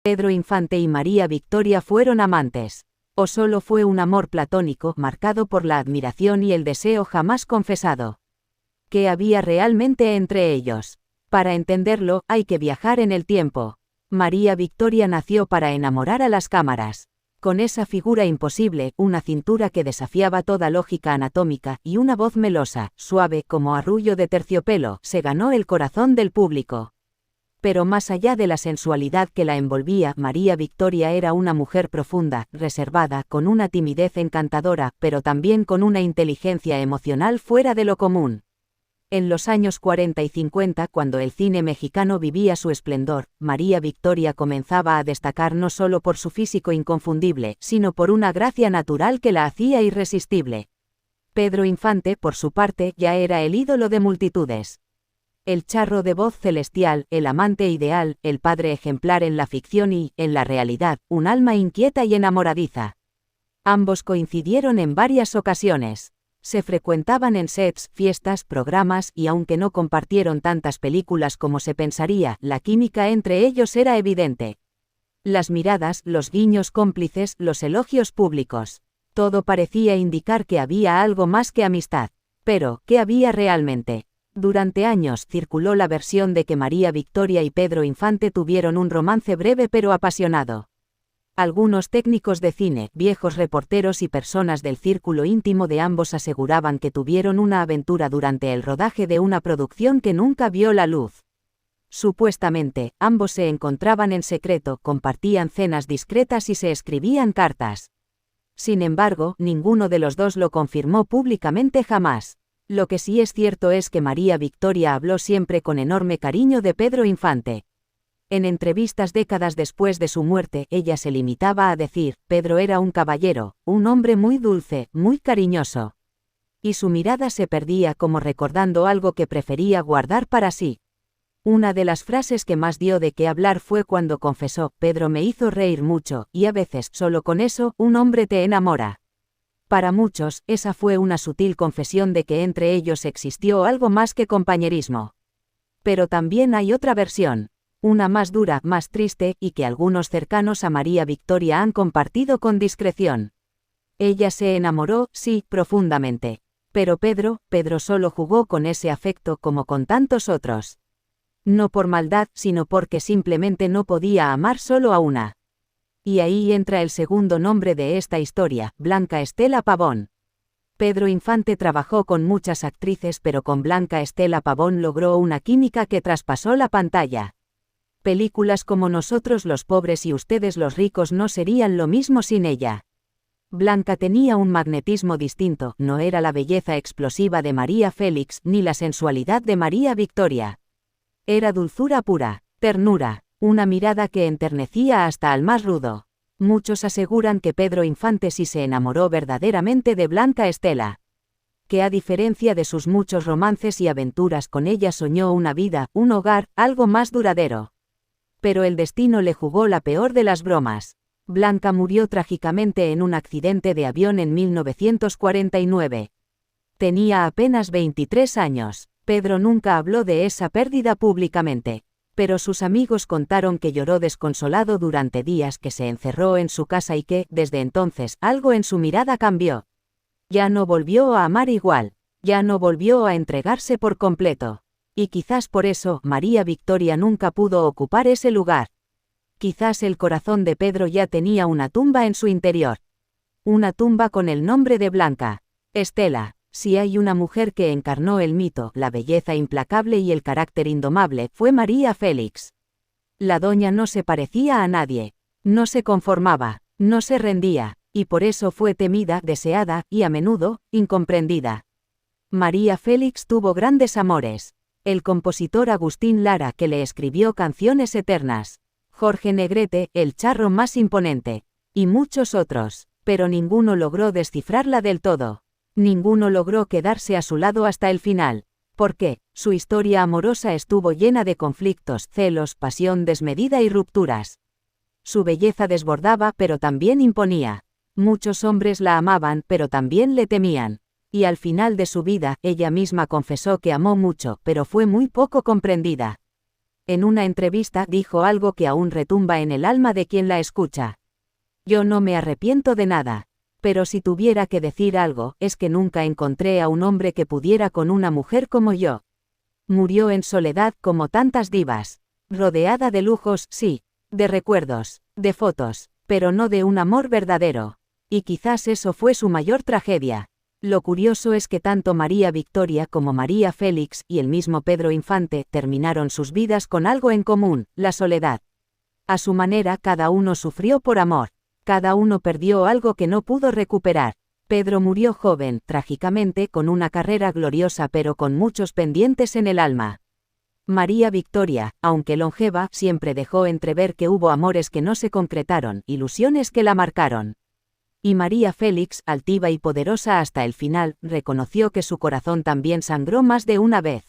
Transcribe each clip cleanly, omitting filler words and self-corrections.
Pedro Infante y María Victoria fueron amantes. ¿O solo fue un amor platónico marcado por la admiración y el deseo jamás confesado? ¿Qué había realmente entre ellos? Para entenderlo, hay que viajar en el tiempo. María Victoria nació para enamorar a las cámaras. Con esa figura imposible, una cintura que desafiaba toda lógica anatómica y una voz melosa, suave como arrullo de terciopelo, se ganó el corazón del público. Pero más allá de la sensualidad que la envolvía, María Victoria era una mujer profunda, reservada, con una timidez encantadora, pero también con una inteligencia emocional fuera de lo común. En los años 40 y 50, cuando el cine mexicano vivía su esplendor, María Victoria comenzaba a destacar no solo por su físico inconfundible, sino por una gracia natural que la hacía irresistible. Pedro Infante, por su parte, ya era el ídolo de multitudes. El charro de voz celestial, el amante ideal, el padre ejemplar en la ficción y, en la realidad, un alma inquieta y enamoradiza. Ambos coincidieron en varias ocasiones. Se frecuentaban en sets, fiestas, programas y aunque no compartieron tantas películas como se pensaría, la química entre ellos era evidente. Las miradas, los guiños cómplices, los elogios públicos. Todo parecía indicar que había algo más que amistad. Pero, ¿qué había realmente? Durante años circuló la versión de que María Victoria y Pedro Infante tuvieron un romance breve pero apasionado. Algunos técnicos de cine, viejos reporteros y personas del círculo íntimo de ambos aseguraban que tuvieron una aventura durante el rodaje de una producción que nunca vio la luz. Supuestamente, ambos se encontraban en secreto, compartían cenas discretas y se escribían cartas. Sin embargo, ninguno de los dos lo confirmó públicamente jamás. Lo que sí es cierto es que María Victoria habló siempre con enorme cariño de Pedro Infante. En entrevistas décadas después de su muerte, ella se limitaba a decir, Pedro era un caballero, un hombre muy dulce, muy cariñoso. Y su mirada se perdía como recordando algo que prefería guardar para sí. Una de las frases que más dio de qué hablar fue cuando confesó, Pedro me hizo reír mucho, y a veces, solo con eso, un hombre te enamora. Para muchos, esa fue una sutil confesión de que entre ellos existió algo más que compañerismo. Pero también hay otra versión. Una más dura, más triste, y que algunos cercanos a María Victoria han compartido con discreción. Ella se enamoró, sí, profundamente. Pero Pedro solo jugó con ese afecto como con tantos otros. No por maldad, sino porque simplemente no podía amar solo a una. Y ahí entra el segundo nombre de esta historia, Blanca Estela Pavón. Pedro Infante trabajó con muchas actrices, pero con Blanca Estela Pavón logró una química que traspasó la pantalla. Películas como Nosotros los pobres y Ustedes los ricos no serían lo mismo sin ella. Blanca tenía un magnetismo distinto, no era la belleza explosiva de María Félix, ni la sensualidad de María Victoria. Era dulzura pura, ternura, una mirada que enternecía hasta al más rudo. Muchos aseguran que Pedro Infante sí se enamoró verdaderamente de Blanca Estela. Que a diferencia de sus muchos romances y aventuras con ella soñó una vida, un hogar, algo más duradero. Pero el destino le jugó la peor de las bromas. Blanca murió trágicamente en un accidente de avión en 1949. Tenía apenas 23 años. Pedro nunca habló de esa pérdida públicamente. Pero sus amigos contaron que lloró desconsolado durante días, que se encerró en su casa y que, desde entonces, algo en su mirada cambió. Ya no volvió a amar igual, ya no volvió a entregarse por completo. Y quizás por eso, María Victoria nunca pudo ocupar ese lugar. Quizás el corazón de Pedro ya tenía una tumba en su interior. Una tumba con el nombre de Blanca Estela. Si hay una mujer que encarnó el mito, la belleza implacable y el carácter indomable, fue María Félix. La doña no se parecía a nadie, no se conformaba, no se rendía, y por eso fue temida, deseada, y a menudo, incomprendida. María Félix tuvo grandes amores. El compositor Agustín Lara, que le escribió Canciones Eternas. Jorge Negrete, el charro más imponente. Y muchos otros, pero ninguno logró descifrarla del todo. Ninguno logró quedarse a su lado hasta el final. ¿Por qué? Su historia amorosa estuvo llena de conflictos, celos, pasión desmedida y rupturas. Su belleza desbordaba, pero también imponía. Muchos hombres la amaban, pero también le temían. Y al final de su vida, ella misma confesó que amó mucho, pero fue muy poco comprendida. En una entrevista dijo algo que aún retumba en el alma de quien la escucha. Yo no me arrepiento de nada. Pero si tuviera que decir algo, es que nunca encontré a un hombre que pudiera con una mujer como yo. Murió en soledad como tantas divas. Rodeada de lujos, sí. De recuerdos, de fotos, pero no de un amor verdadero. Y quizás eso fue su mayor tragedia. Lo curioso es que tanto María Victoria como María Félix y el mismo Pedro Infante terminaron sus vidas con algo en común, la soledad. A su manera cada uno sufrió por amor. Cada uno perdió algo que no pudo recuperar. Pedro murió joven, trágicamente, con una carrera gloriosa pero con muchos pendientes en el alma. María Victoria, aunque longeva, siempre dejó entrever que hubo amores que no se concretaron, ilusiones que la marcaron. Y María Félix, altiva y poderosa hasta el final, reconoció que su corazón también sangró más de una vez.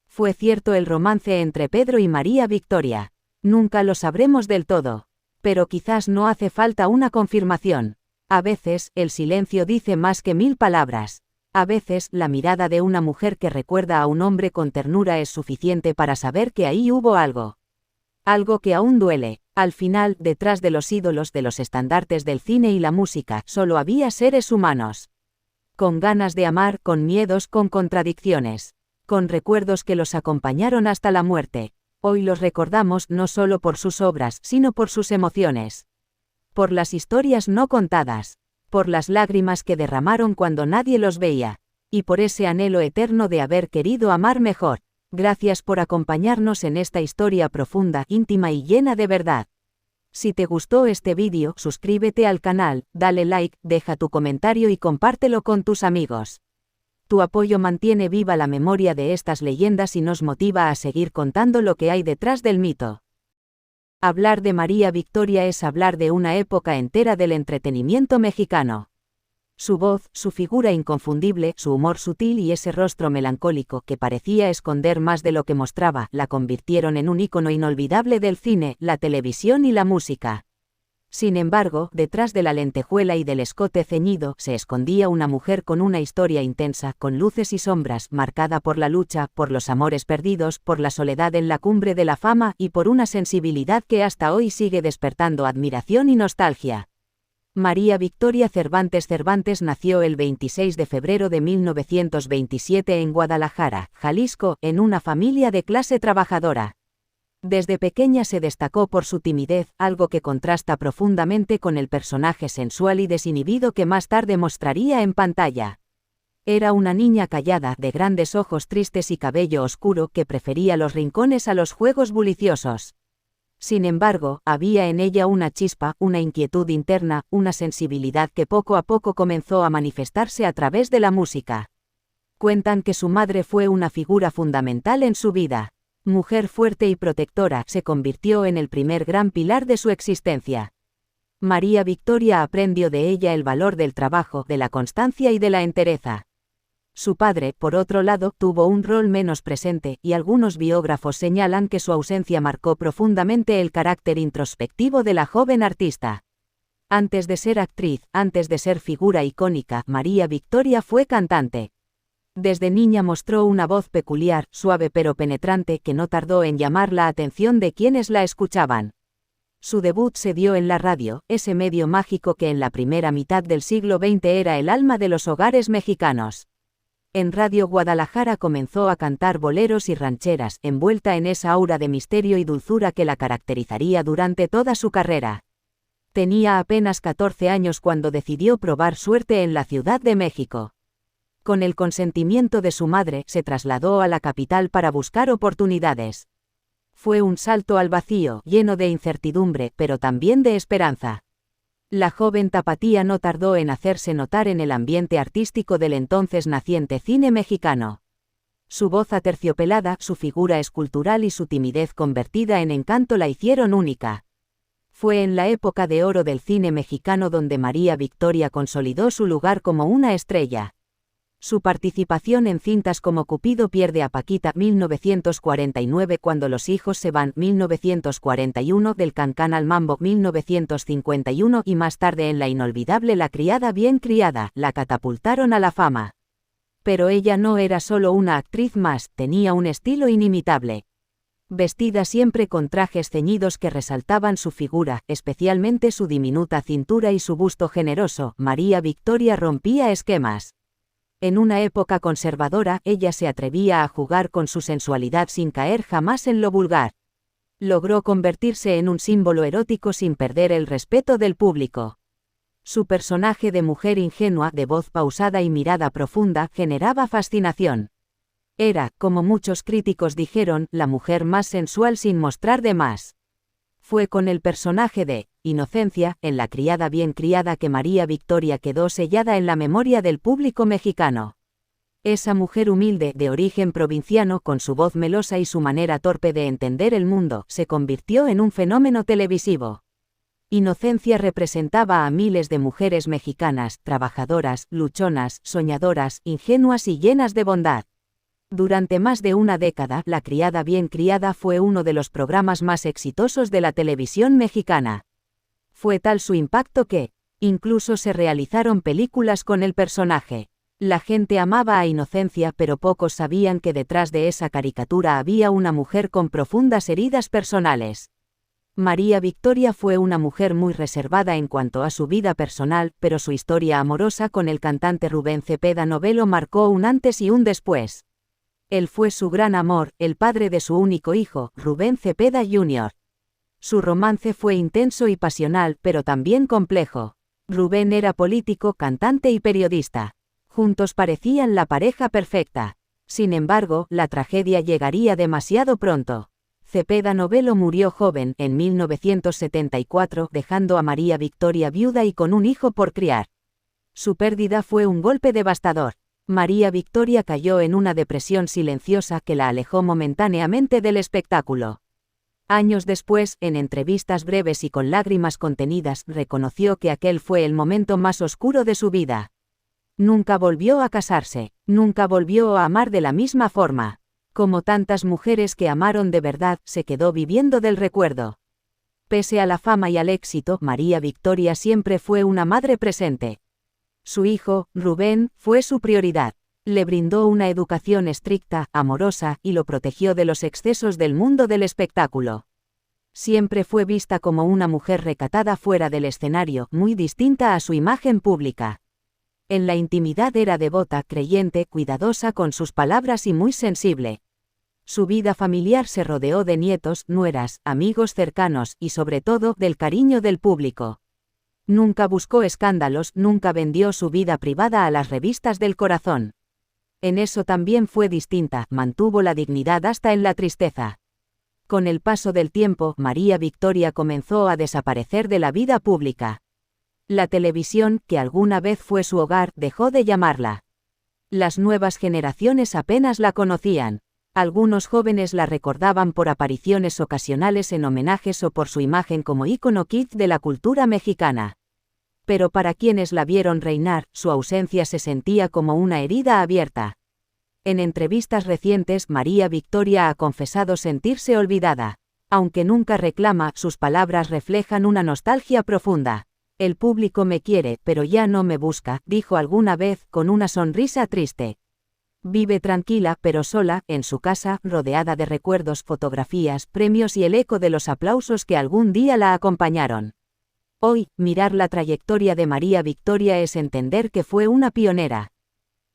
Fue cierto el romance entre Pedro y María Victoria. Nunca lo sabremos del todo. Pero quizás no hace falta una confirmación. A veces, el silencio dice más que 1000 palabras. A veces, la mirada de una mujer que recuerda a un hombre con ternura es suficiente para saber que ahí hubo algo. Algo que aún duele. Al final, detrás de los ídolos de los estandartes del cine y la música, solo había seres humanos. Con ganas de amar, con miedos, con contradicciones. Con recuerdos que los acompañaron hasta la muerte. Hoy los recordamos no solo por sus obras, sino por sus emociones. Por las historias no contadas. Por las lágrimas que derramaron cuando nadie los veía. Y por ese anhelo eterno de haber querido amar mejor. Gracias por acompañarnos en esta historia profunda, íntima y llena de verdad. Si te gustó este vídeo, suscríbete al canal, dale like, deja tu comentario y compártelo con tus amigos. Tu apoyo mantiene viva la memoria de estas leyendas y nos motiva a seguir contando lo que hay detrás del mito. Hablar de María Victoria es hablar de una época entera del entretenimiento mexicano. Su voz, su figura inconfundible, su humor sutil y ese rostro melancólico que parecía esconder más de lo que mostraba, la convirtieron en un ícono inolvidable del cine, la televisión y la música. Sin embargo, detrás de la lentejuela y del escote ceñido, se escondía una mujer con una historia intensa, con luces y sombras, marcada por la lucha, por los amores perdidos, por la soledad en la cumbre de la fama y por una sensibilidad que hasta hoy sigue despertando admiración y nostalgia. María Victoria Cervantes Cervantes nació el 26 de febrero de 1927 en Guadalajara, Jalisco, en una familia de clase trabajadora. Desde pequeña se destacó por su timidez, algo que contrasta profundamente con el personaje sensual y desinhibido que más tarde mostraría en pantalla. Era una niña callada, de grandes ojos tristes y cabello oscuro que prefería los rincones a los juegos bulliciosos. Sin embargo, había en ella una chispa, una inquietud interna, una sensibilidad que poco a poco comenzó a manifestarse a través de la música. Cuentan que su madre fue una figura fundamental en su vida. Mujer fuerte y protectora, se convirtió en el primer gran pilar de su existencia. María Victoria aprendió de ella el valor del trabajo, de la constancia y de la entereza. Su padre, por otro lado, tuvo un rol menos presente, y algunos biógrafos señalan que su ausencia marcó profundamente el carácter introspectivo de la joven artista. Antes de ser actriz, antes de ser figura icónica, María Victoria fue cantante. Desde niña mostró una voz peculiar, suave pero penetrante, que no tardó en llamar la atención de quienes la escuchaban. Su debut se dio en la radio, ese medio mágico que en la primera mitad del siglo XX era el alma de los hogares mexicanos. En Radio Guadalajara comenzó a cantar boleros y rancheras, envuelta en esa aura de misterio y dulzura que la caracterizaría durante toda su carrera. Tenía apenas 14 años cuando decidió probar suerte en la Ciudad de México. Con el consentimiento de su madre, se trasladó a la capital para buscar oportunidades. Fue un salto al vacío, lleno de incertidumbre, pero también de esperanza. La joven tapatía no tardó en hacerse notar en el ambiente artístico del entonces naciente cine mexicano. Su voz aterciopelada, su figura escultural y su timidez convertida en encanto la hicieron única. Fue en la época de oro del cine mexicano donde María Victoria consolidó su lugar como una estrella. Su participación en cintas como Cupido pierde a Paquita 1949, Cuando los hijos se van 1941, Del Cancán al Mambo 1951 y más tarde en la inolvidable La criada bien criada, la catapultaron a la fama. Pero ella no era solo una actriz más, tenía un estilo inimitable. Vestida siempre con trajes ceñidos que resaltaban su figura, especialmente su diminuta cintura y su busto generoso, María Victoria rompía esquemas. En una época conservadora, ella se atrevía a jugar con su sensualidad sin caer jamás en lo vulgar. Logró convertirse en un símbolo erótico sin perder el respeto del público. Su personaje de mujer ingenua, de voz pausada y mirada profunda, generaba fascinación. Era, como muchos críticos dijeron, la mujer más sensual sin mostrar de más. Fue con el personaje de Inocencia, en La criada bien criada, que María Victoria quedó sellada en la memoria del público mexicano. Esa mujer humilde, de origen provinciano, con su voz melosa y su manera torpe de entender el mundo, se convirtió en un fenómeno televisivo. Inocencia representaba a miles de mujeres mexicanas, trabajadoras, luchonas, soñadoras, ingenuas y llenas de bondad. Durante más de una década, La criada bien criada fue uno de los programas más exitosos de la televisión mexicana. Fue tal su impacto que, incluso se realizaron películas con el personaje. La gente amaba a Inocencia, pero pocos sabían que detrás de esa caricatura había una mujer con profundas heridas personales. María Victoria fue una mujer muy reservada en cuanto a su vida personal, pero su historia amorosa con el cantante Rubén Cepeda Novelo marcó un antes y un después. Él fue su gran amor, el padre de su único hijo, Rubén Cepeda Jr. Su romance fue intenso y pasional, pero también complejo. Rubén era político, cantante y periodista. Juntos parecían la pareja perfecta. Sin embargo, la tragedia llegaría demasiado pronto. Cepeda Novelo murió joven, en 1974, dejando a María Victoria viuda y con un hijo por criar. Su pérdida fue un golpe devastador. María Victoria cayó en una depresión silenciosa que la alejó momentáneamente del espectáculo. Años después, en entrevistas breves y con lágrimas contenidas, reconoció que aquel fue el momento más oscuro de su vida. Nunca volvió a casarse, nunca volvió a amar de la misma forma. Como tantas mujeres que amaron de verdad, se quedó viviendo del recuerdo. Pese a la fama y al éxito, María Victoria siempre fue una madre presente. Su hijo, Rubén, fue su prioridad. Le brindó una educación estricta, amorosa, y lo protegió de los excesos del mundo del espectáculo. Siempre fue vista como una mujer recatada fuera del escenario, muy distinta a su imagen pública. En la intimidad era devota, creyente, cuidadosa con sus palabras y muy sensible. Su vida familiar se rodeó de nietos, nueras, amigos cercanos y sobre todo, del cariño del público. Nunca buscó escándalos, nunca vendió su vida privada a las revistas del corazón. En eso también fue distinta, mantuvo la dignidad hasta en la tristeza. Con el paso del tiempo, María Victoria comenzó a desaparecer de la vida pública. La televisión, que alguna vez fue su hogar, dejó de llamarla. Las nuevas generaciones apenas la conocían. Algunos jóvenes la recordaban por apariciones ocasionales en homenajes o por su imagen como ícono kitsch de la cultura mexicana. Pero para quienes la vieron reinar, su ausencia se sentía como una herida abierta. En entrevistas recientes, María Victoria ha confesado sentirse olvidada. Aunque nunca reclama, sus palabras reflejan una nostalgia profunda. El público me quiere, pero ya no me busca, dijo alguna vez, con una sonrisa triste. Vive tranquila, pero sola, en su casa, rodeada de recuerdos, fotografías, premios y el eco de los aplausos que algún día la acompañaron. Hoy, mirar la trayectoria de María Victoria es entender que fue una pionera.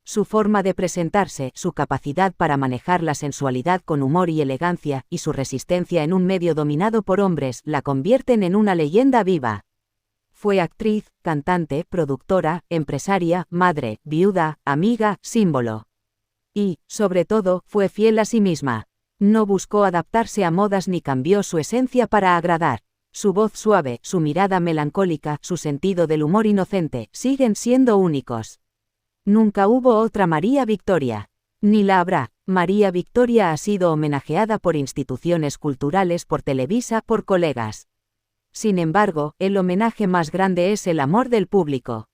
Su forma de presentarse, su capacidad para manejar la sensualidad con humor y elegancia, y su resistencia en un medio dominado por hombres, la convierten en una leyenda viva. Fue actriz, cantante, productora, empresaria, madre, viuda, amiga, símbolo. Y, sobre todo, fue fiel a sí misma. No buscó adaptarse a modas ni cambió su esencia para agradar. Su voz suave, su mirada melancólica, su sentido del humor inocente, siguen siendo únicos. Nunca hubo otra María Victoria. Ni la habrá. María Victoria ha sido homenajeada por instituciones culturales, por Televisa, por colegas. Sin embargo, el homenaje más grande es el amor del público.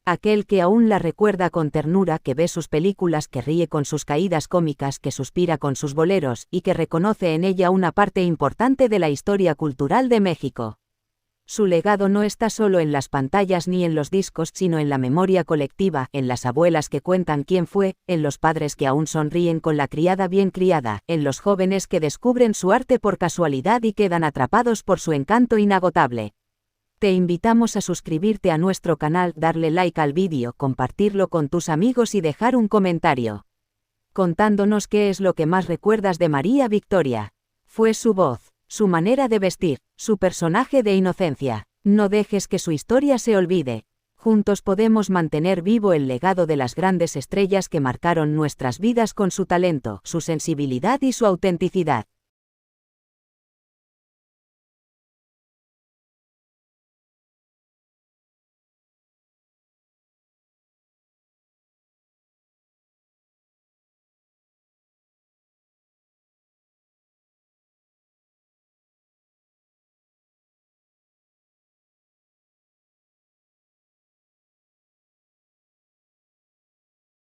Aquel que aún la recuerda con ternura, que ve sus películas, que ríe con sus caídas cómicas, que suspira con sus boleros, y que reconoce en ella una parte importante de la historia cultural de México. Su legado no está solo en las pantallas ni en los discos, sino en la memoria colectiva, en las abuelas que cuentan quién fue, en los padres que aún sonríen con la criada bien criada, en los jóvenes que descubren su arte por casualidad y quedan atrapados por su encanto inagotable. Te invitamos a suscribirte a nuestro canal, darle like al vídeo, compartirlo con tus amigos y dejar un comentario contándonos qué es lo que más recuerdas de María Victoria. Fue su voz, su manera de vestir, su personaje de inocencia. No dejes que su historia se olvide. Juntos podemos mantener vivo el legado de las grandes estrellas que marcaron nuestras vidas con su talento, su sensibilidad y su autenticidad.